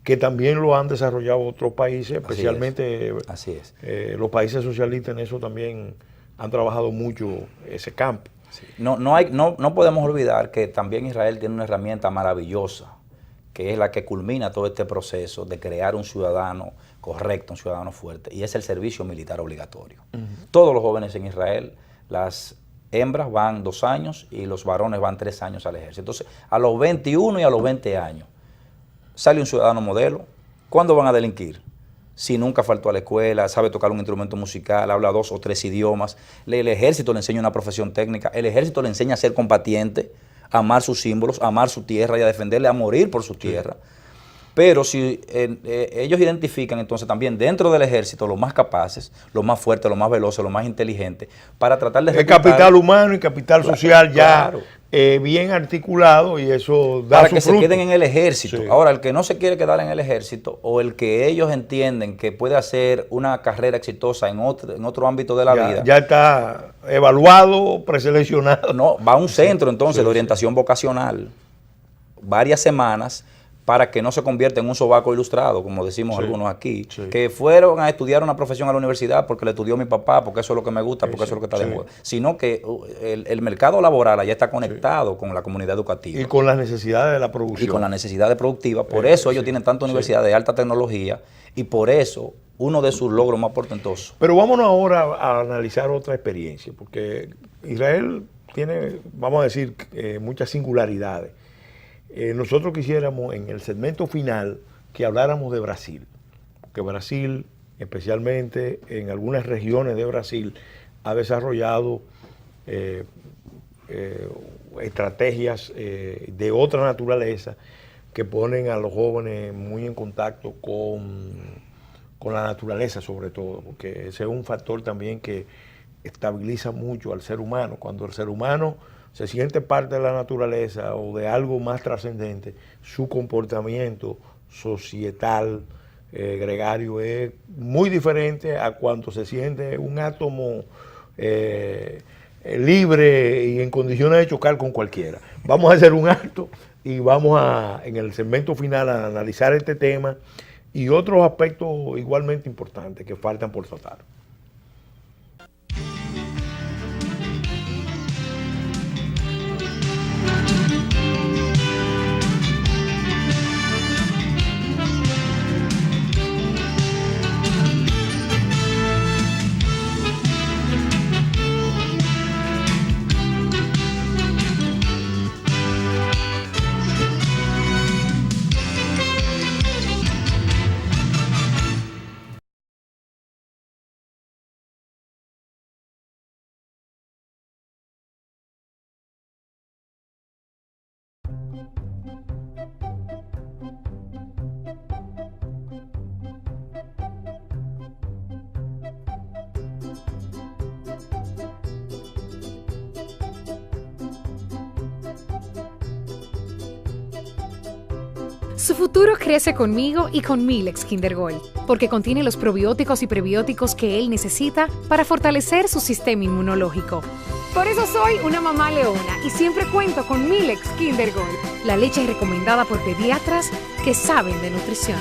que también lo han desarrollado otros países, especialmente los países socialistas en eso también han trabajado mucho ese campo. No podemos olvidar que también Israel tiene una herramienta maravillosa, que es la que culmina todo este proceso de crear un ciudadano correcto, un ciudadano fuerte, y es el servicio militar obligatorio. Todos los jóvenes en Israel, las hembras van 2 años y los varones van 3 años al ejército. Entonces, a los 21 y a los 20 años, sale un ciudadano modelo. ¿Cuándo van a delinquir? Si nunca faltó a la escuela, sabe tocar un instrumento musical, habla 2 o 3 idiomas, el ejército le enseña una profesión técnica, el ejército le enseña a ser combatiente, a amar sus símbolos, a amar su tierra y a defenderle, a morir por su tierra. Pero si ellos identifican entonces también dentro del ejército los más capaces, los más fuertes, los más veloces, los más inteligentes, para tratar de... El capital humano y capital social ya bien articulado y eso da para su que fruto. se queden en el ejército. Ahora, el que no se quiere quedar en el ejército o el que ellos entienden que puede hacer una carrera exitosa en otro ámbito de la vida. Ya está evaluado, preseleccionado. No, va a un centro entonces de orientación vocacional, varias semanas, para que no se convierta en un sobaco ilustrado, como decimos algunos aquí, que fueron a estudiar una profesión a la universidad porque le estudió mi papá, porque eso es lo que me gusta, porque eso es lo que está de moda, sino que el mercado laboral allá está conectado con la comunidad educativa. Y con las necesidades de la producción. Y con las necesidades productivas, por eso ellos tienen tantas universidades de alta tecnología y por eso uno de sus logros más portentosos. Pero vámonos ahora a analizar otra experiencia, porque Israel tiene, vamos a decir, muchas singularidades. Nosotros quisiéramos en el segmento final que habláramos de Brasil, porque Brasil, especialmente en algunas regiones de Brasil, ha desarrollado estrategias de otra naturaleza que ponen a los jóvenes muy en contacto con la naturaleza sobre todo, porque ese es un factor también que estabiliza mucho al ser humano. Cuando el ser humano se siente parte de la naturaleza o de algo más trascendente, su comportamiento societal, gregario, es muy diferente a cuando se siente un átomo libre y en condiciones de chocar con cualquiera. Vamos a hacer un acto y vamos a, en el segmento final, a analizar este tema y otros aspectos igualmente importantes que faltan por tratar. Su futuro crece conmigo y con Milex Kinder Gold, porque contiene los probióticos y prebióticos que él necesita para fortalecer su sistema inmunológico. Por eso soy una mamá leona y siempre cuento con Milex Kinder Gold, la leche recomendada por pediatras que saben de nutrición.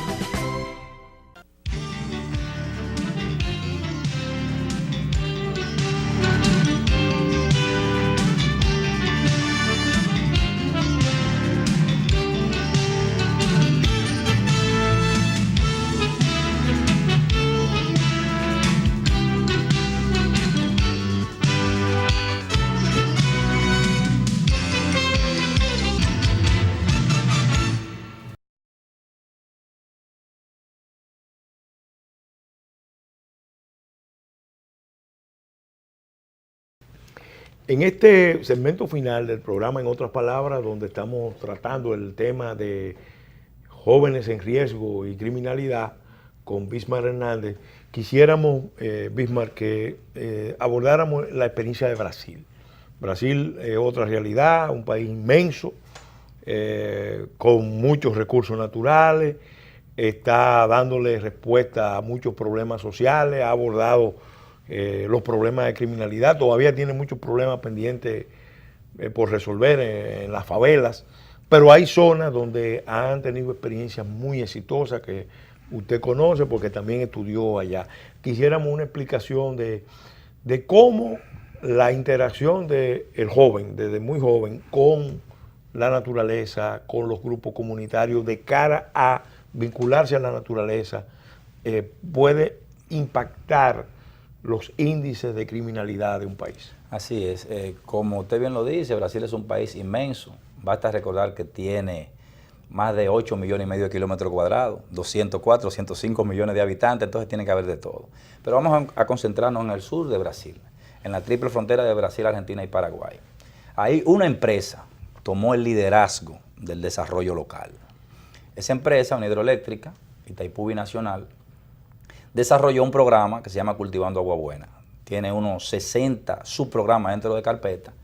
En este segmento final del programa, en otras palabras, donde estamos tratando el tema de jóvenes en riesgo y criminalidad con Bismarck Hernández, quisiéramos, Bismarck, que abordáramos la experiencia de Brasil. Brasil es otra realidad, un país inmenso, con muchos recursos naturales, está dándole respuesta a muchos problemas sociales, ha abordado los problemas de criminalidad, todavía tiene muchos problemas pendientes por resolver en las favelas, pero hay zonas donde han tenido experiencias muy exitosas que usted conoce porque también estudió allá. Quisiéramos una explicación de cómo la interacción del joven, desde muy joven, con la naturaleza, con los grupos comunitarios, de cara a vincularse a la naturaleza, puede impactar los índices de criminalidad de un país. Así es, como usted bien lo dice, Brasil es un país inmenso. Basta recordar que tiene más de 8,5 millones de kilómetros cuadrados, 204, 205 millones de habitantes, entonces tiene que haber de todo. Pero vamos a concentrarnos en el sur de Brasil, en la triple frontera de Brasil, Argentina y Paraguay. Ahí una empresa tomó el liderazgo del desarrollo local. Esa empresa, una hidroeléctrica, Itaipú Binacional, desarrolló un programa que se llama Cultivando Agua Buena. Tiene unos 60 subprogramas dentro de carpeta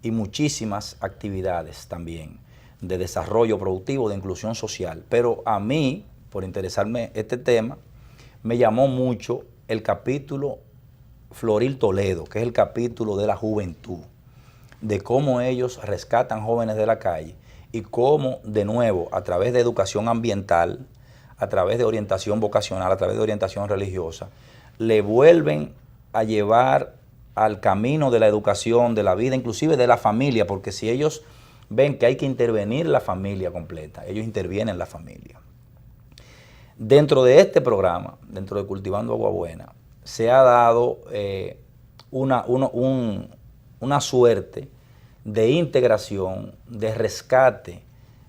y muchísimas actividades también de desarrollo productivo, de inclusión social. Pero a mí, por interesarme este tema, me llamó mucho el capítulo Floril Toledo, que es el capítulo de la juventud, de cómo ellos rescatan jóvenes de la calle y cómo, de nuevo, a través de educación ambiental, a través de orientación vocacional, a través de orientación religiosa, le vuelven a llevar al camino de la educación, de la vida, inclusive de la familia, porque si ellos ven que hay que intervenir la familia completa, ellos intervienen en la familia. Dentro de este programa, dentro de Cultivando Agua Buena, se ha dado una suerte de integración, de rescate,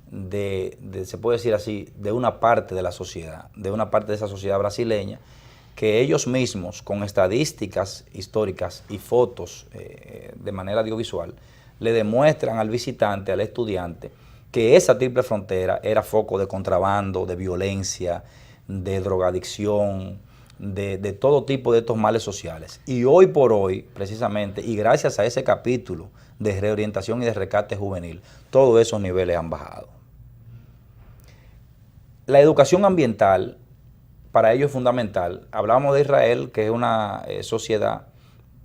se puede decir así, de una parte de la sociedad, de una parte de esa sociedad brasileña, que ellos mismos, con estadísticas históricas y fotos de manera audiovisual, le demuestran al visitante, al estudiante, que esa triple frontera era foco de contrabando, de violencia, de drogadicción, de todo tipo de estos males sociales. Y hoy por hoy, precisamente, y gracias a ese capítulo de reorientación y de rescate juvenil, todos esos niveles han bajado. La educación ambiental, para ello es fundamental. Hablamos de Israel, que es una sociedad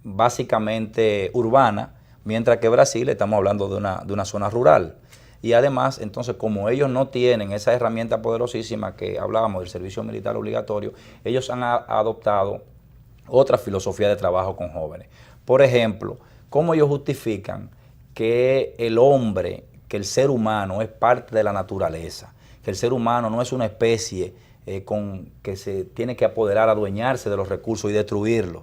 básicamente urbana, mientras que Brasil estamos hablando de una zona rural. Y además, entonces, como ellos no tienen esa herramienta poderosísima que hablábamos del servicio militar obligatorio, ellos han adoptado otra filosofía de trabajo con jóvenes. Por ejemplo, ¿cómo ellos justifican que el hombre, que el ser humano es parte de la naturaleza? Que el ser humano no es una especie que se tiene que apoderar, adueñarse de los recursos y destruirlos.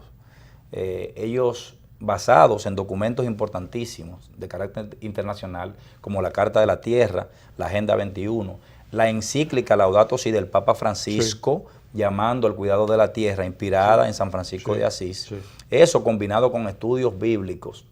Ellos, basados en documentos importantísimos de carácter internacional, como la Carta de la Tierra, la Agenda 21, la encíclica Laudato Si del Papa Francisco, sí, llamando al cuidado de la tierra, inspirada en San Francisco de Asís. Eso, combinado con estudios bíblicos,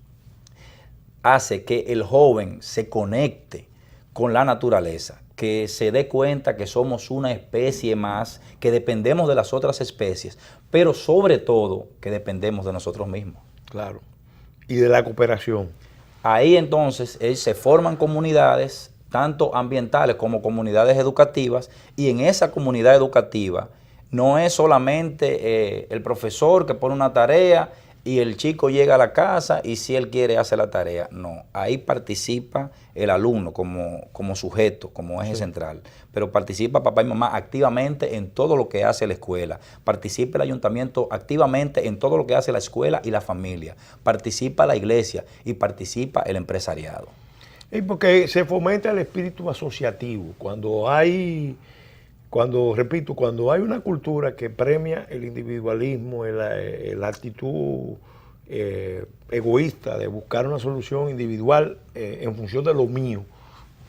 hace que el joven se conecte con la naturaleza, que se dé cuenta que somos una especie más, que dependemos de las otras especies, pero sobre todo que dependemos de nosotros mismos. Claro. Y de la cooperación. Ahí entonces se forman comunidades, tanto ambientales como comunidades educativas, y en esa comunidad educativa no es solamente el profesor que pone una tarea y el chico llega a la casa y si él quiere hace la tarea. No, ahí participa el alumno como sujeto, como eje central, pero participa papá y mamá activamente en todo lo que hace la escuela, participa el ayuntamiento activamente en todo lo que hace la escuela y la familia, participa la iglesia y participa el empresariado. Y porque se fomenta el espíritu asociativo, cuando hay una cultura que premia el individualismo, la actitud egoísta de buscar una solución individual en función de lo mío,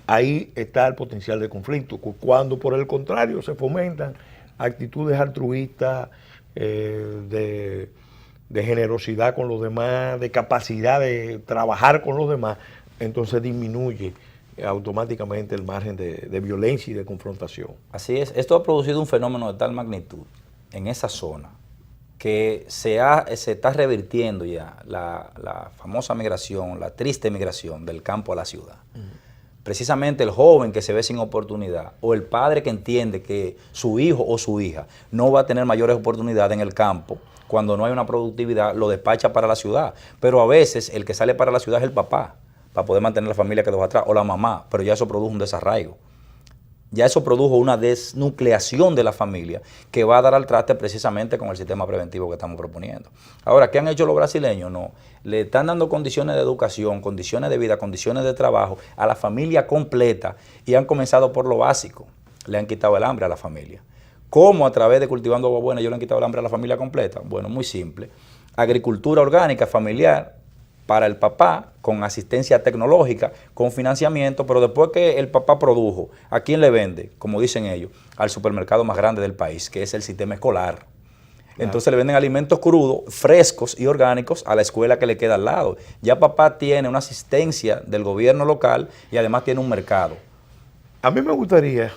ahí está el potencial de conflicto. Cuando por el contrario se fomentan actitudes altruistas, de generosidad con los demás, de capacidad de trabajar con los demás, entonces disminuye automáticamente el margen de violencia y de confrontación. Así es, esto ha producido un fenómeno de tal magnitud en esa zona que se está revirtiendo ya la famosa migración, la triste migración del campo a la ciudad. Precisamente el joven que se ve sin oportunidad o el padre que entiende que su hijo o su hija no va a tener mayores oportunidades en el campo, cuando no hay una productividad, lo despacha para la ciudad. Pero a veces el que sale para la ciudad es el papá, para poder mantener la familia que dejó atrás, o la mamá, pero ya eso produjo un desarraigo. Ya eso produjo una desnucleación de la familia que va a dar al traste precisamente con el sistema preventivo que estamos proponiendo. Ahora, ¿qué han hecho los brasileños? No, le están dando condiciones de educación, condiciones de vida, condiciones de trabajo a la familia completa y han comenzado por lo básico. Le han quitado el hambre a la familia. ¿Cómo a través de Cultivando Agua Buena yo le han quitado el hambre a la familia completa? Bueno, muy simple. Agricultura orgánica familiar para el papá, con asistencia tecnológica, con financiamiento, pero después que el papá produjo, ¿a quién le vende? Como dicen ellos, al supermercado más grande del país, que es el sistema escolar. Claro. Entonces le venden alimentos crudos, frescos y orgánicos a la escuela que le queda al lado. Ya papá tiene una asistencia del gobierno local y además tiene un mercado. A mí me gustaría,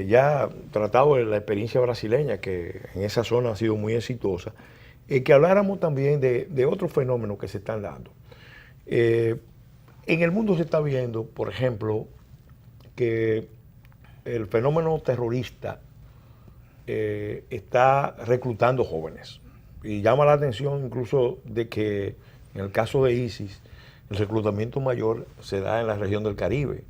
ya tratado de la experiencia brasileña, que en esa zona ha sido muy exitosa, que habláramos también de otros fenómenos que se están dando. En el mundo se está viendo, por ejemplo, que el fenómeno terrorista está reclutando jóvenes. Y llama la atención incluso de que en el caso de ISIS, el reclutamiento mayor se da en la región del Caribe.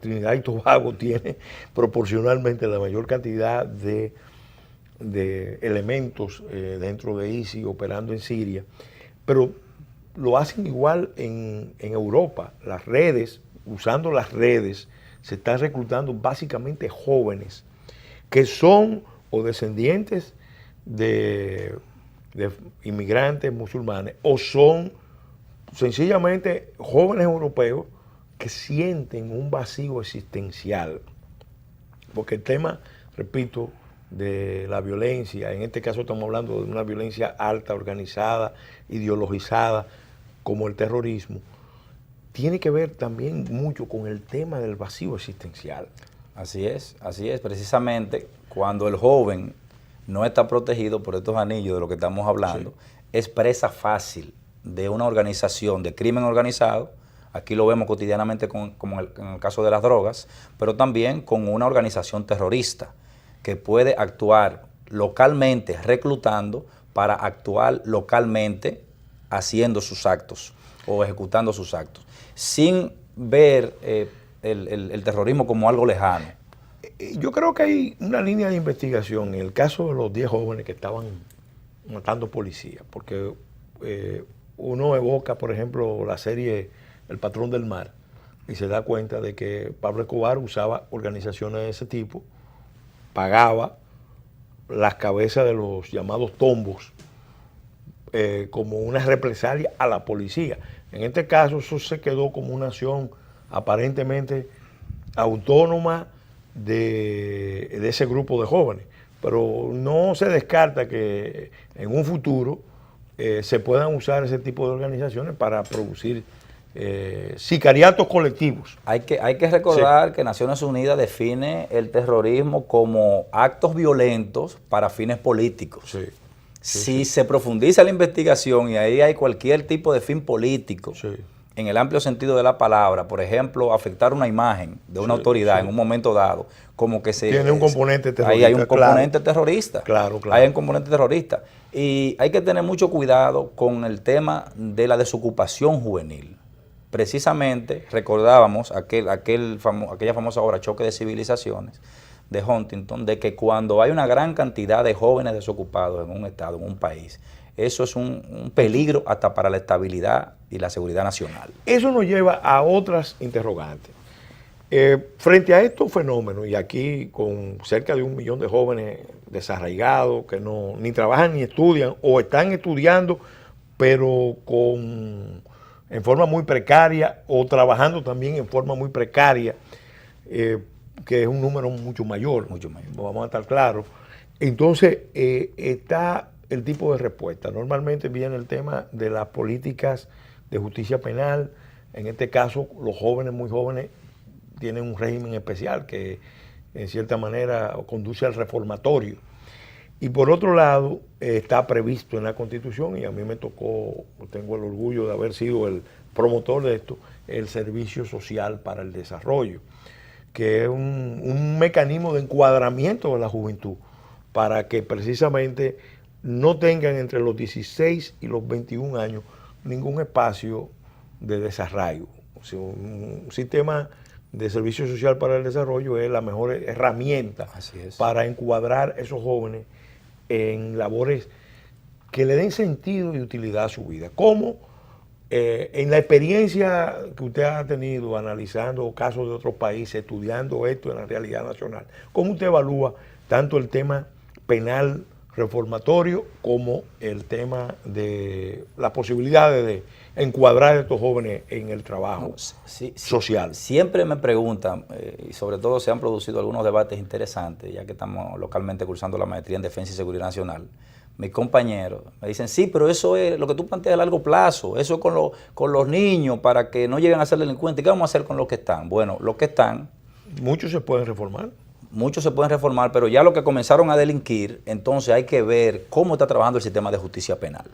Trinidad y Tobago tiene proporcionalmente la mayor cantidad de elementos dentro de ISIS operando en Siria, pero lo hacen igual en Europa. Las redes, usando las redes, se están reclutando básicamente jóvenes que son o descendientes de inmigrantes musulmanes o son sencillamente jóvenes europeos que sienten un vacío existencial. Porque el tema, repito, de la violencia, en este caso estamos hablando de una violencia alta, organizada, ideologizada, como el terrorismo, tiene que ver también mucho con el tema del vacío existencial. Así es, precisamente cuando el joven no está protegido por estos anillos de lo que estamos hablando, es presa fácil de una organización de crimen organizado. Aquí lo vemos cotidianamente como en el caso de las drogas, pero también con una organización terrorista que puede actuar localmente reclutando para actuar localmente haciendo sus actos o ejecutando sus actos, sin ver el terrorismo como algo lejano. Yo creo que hay una línea de investigación en el caso de los 10 jóvenes que estaban matando policías, porque uno evoca, por ejemplo, la serie El Patrón del Mar y se da cuenta de que Pablo Escobar usaba organizaciones de ese tipo, pagaba las cabezas de los llamados tombos como una represalia a la policía. En este caso eso se quedó como una acción aparentemente autónoma de ese grupo de jóvenes, pero no se descarta que en un futuro se puedan usar ese tipo de organizaciones para producir sicariatos colectivos. Hay que recordar que Naciones Unidas define el terrorismo como actos violentos para fines políticos. Si se profundiza la investigación y ahí hay cualquier tipo de fin político, en el amplio sentido de la palabra, por ejemplo, afectar una imagen de una autoridad en un momento dado, como que se... Tiene un componente terrorista. Ahí hay un componente terrorista. Claro. Hay un componente terrorista. Y hay que tener mucho cuidado con el tema de la desocupación juvenil. Precisamente recordábamos aquella famosa obra Choque de Civilizaciones de Huntington, de que cuando hay una gran cantidad de jóvenes desocupados en un estado, en un país, eso es un peligro hasta para la estabilidad y la seguridad nacional. Eso nos lleva a otras interrogantes. Frente a estos fenómenos, y aquí con cerca de 1 millón de jóvenes desarraigados que ni trabajan ni estudian, o están estudiando, pero en forma muy precaria, o trabajando también en forma muy precaria, que es un número mucho mayor. Vamos a estar claros. Entonces, está el tipo de respuesta. Normalmente viene el tema de las políticas de justicia penal. En este caso, los jóvenes, muy jóvenes, tienen un régimen especial que en cierta manera conduce al reformatorio. Y por otro lado, está previsto en la Constitución, y a mí me tocó, tengo el orgullo de haber sido el promotor de esto, el Servicio Social para el Desarrollo, que es un mecanismo de encuadramiento de la juventud para que precisamente no tengan entre los 16 y los 21 años ningún espacio de desarraigo. O sea, un sistema de servicio social para el desarrollo es la mejor herramienta para encuadrar a esos jóvenes en labores que le den sentido y utilidad a su vida. Como en la experiencia que usted ha tenido analizando casos de otros países, estudiando esto en la realidad nacional, ¿cómo usted evalúa tanto el tema penal reformatorio como el tema de las posibilidades de encuadrar a estos jóvenes en el trabajo social? Siempre me preguntan, y sobre todo se han producido algunos debates interesantes, ya que estamos localmente cursando la maestría en Defensa y Seguridad Nacional. Mis compañeros me dicen, sí, pero eso es lo que tú planteas a largo plazo, eso es con los niños para que no lleguen a ser delincuentes. ¿Qué vamos a hacer con los que están? Bueno, los que están... Muchos se pueden reformar. Muchos se pueden reformar, pero ya los que comenzaron a delinquir, entonces hay que ver cómo está trabajando el sistema de justicia penal.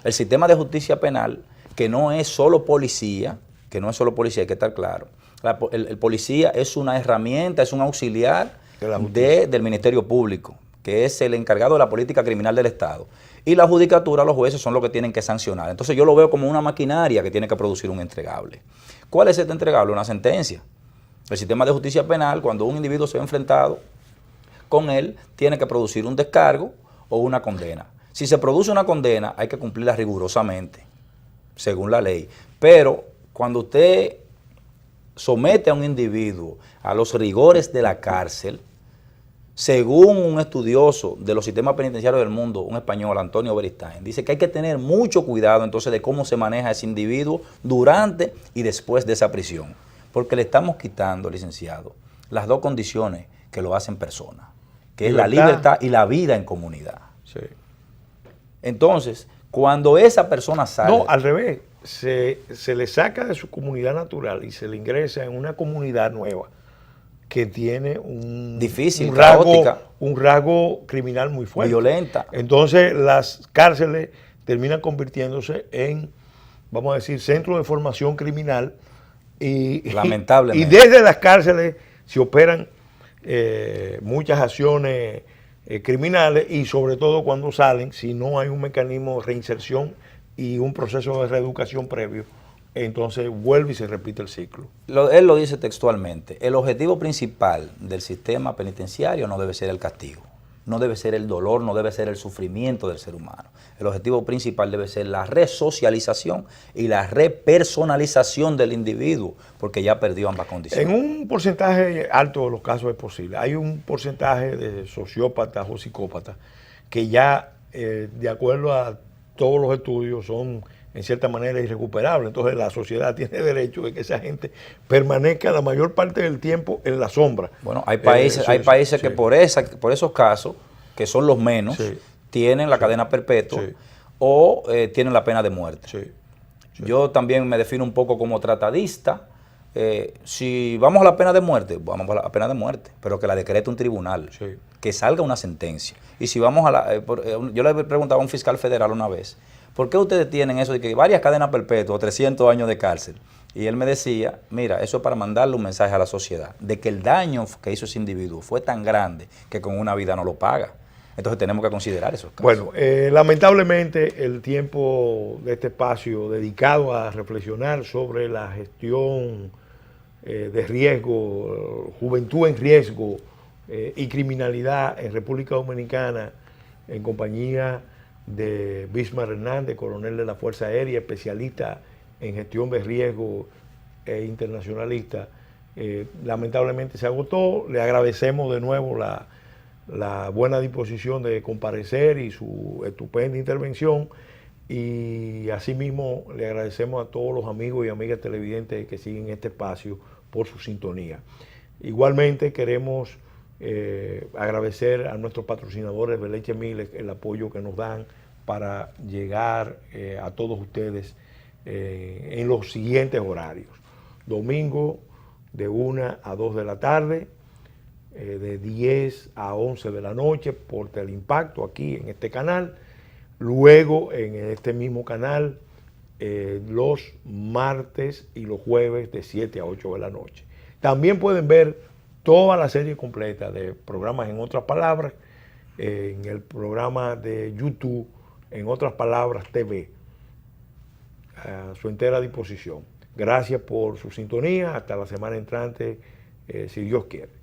El sistema de justicia penal, que no es solo policía, hay que estar claro. El policía es una herramienta, es un auxiliar del Ministerio Público, que es el encargado de la política criminal del Estado. Y la judicatura, los jueces, son los que tienen que sancionar. Entonces yo lo veo como una maquinaria que tiene que producir un entregable. ¿Cuál es este entregable? Una sentencia. El sistema de justicia penal, cuando un individuo se ve enfrentado con él, tiene que producir un descargo o una condena. Si se produce una condena, hay que cumplirla rigurosamente, según la ley. Pero cuando usted somete a un individuo a los rigores de la cárcel, según un estudioso de los sistemas penitenciarios del mundo, un español, Antonio Beristain, dice que hay que tener mucho cuidado entonces de cómo se maneja ese individuo durante y después de esa prisión. Porque le estamos quitando, licenciado, las dos condiciones que lo hacen persona, que es la libertad y la vida en comunidad. Sí. Entonces, cuando esa persona sale... No, al revés, se le saca de su comunidad natural y se le ingresa en una comunidad nueva, que tiene un, difícil, caótica, un rasgo criminal muy fuerte. Violenta. Entonces las cárceles terminan convirtiéndose en, vamos a decir, centros de formación criminal y, lamentablemente. Y desde las cárceles se operan muchas acciones criminales y sobre todo cuando salen, si no hay un mecanismo de reinserción y un proceso de reeducación previo, entonces vuelve y se repite el ciclo. Él lo dice textualmente, el objetivo principal del sistema penitenciario no debe ser el castigo, no debe ser el dolor, no debe ser el sufrimiento del ser humano. El objetivo principal debe ser la resocialización y la repersonalización del individuo, porque ya perdió ambas condiciones. En un porcentaje alto de los casos es posible. Hay un porcentaje de sociópatas o psicópatas que ya, de acuerdo a todos los estudios, son en cierta manera irrecuperable. Entonces la sociedad tiene derecho de que esa gente permanezca la mayor parte del tiempo en la sombra. Bueno, hay países que por esos casos, que son los menos, tienen la cadena perpetua o tienen la pena de muerte. Yo también me defino un poco como tratadista. Si vamos a la pena de muerte, vamos a la pena de muerte, pero que la decrete un tribunal, que salga una sentencia. Y si vamos a la... yo le preguntaba a un fiscal federal una vez, ¿por qué ustedes tienen eso de que varias cadenas perpetuas, 300 años de cárcel? Y él me decía, mira, eso es para mandarle un mensaje a la sociedad, de que el daño que hizo ese individuo fue tan grande que con una vida no lo paga. Entonces tenemos que considerar esos casos. Bueno, lamentablemente el tiempo de este espacio dedicado a reflexionar sobre la gestión de riesgo, juventud en riesgo y criminalidad en República Dominicana, en compañía de Bismar Hernández, coronel de la Fuerza Aérea, especialista en gestión de riesgo e internacionalista, lamentablemente se agotó. Le agradecemos de nuevo la buena disposición de comparecer y su estupenda intervención, y asimismo le agradecemos a todos los amigos y amigas televidentes que siguen este espacio por su sintonía. Igualmente queremos agradecer a nuestros patrocinadores de Leche Miles el apoyo que nos dan para llegar a todos ustedes en los siguientes horarios. Domingo de 1 a 2 de la tarde, de 10 a 11 de la noche por Teleimpacto aquí en este canal. Luego en este mismo canal los martes y los jueves de 7 a 8 de la noche. También pueden ver toda la serie completa de programas En Otras Palabras en el programa de YouTube En Otras Palabras TV, a su entera disposición. Gracias por su sintonía. Hasta la semana entrante, si Dios quiere.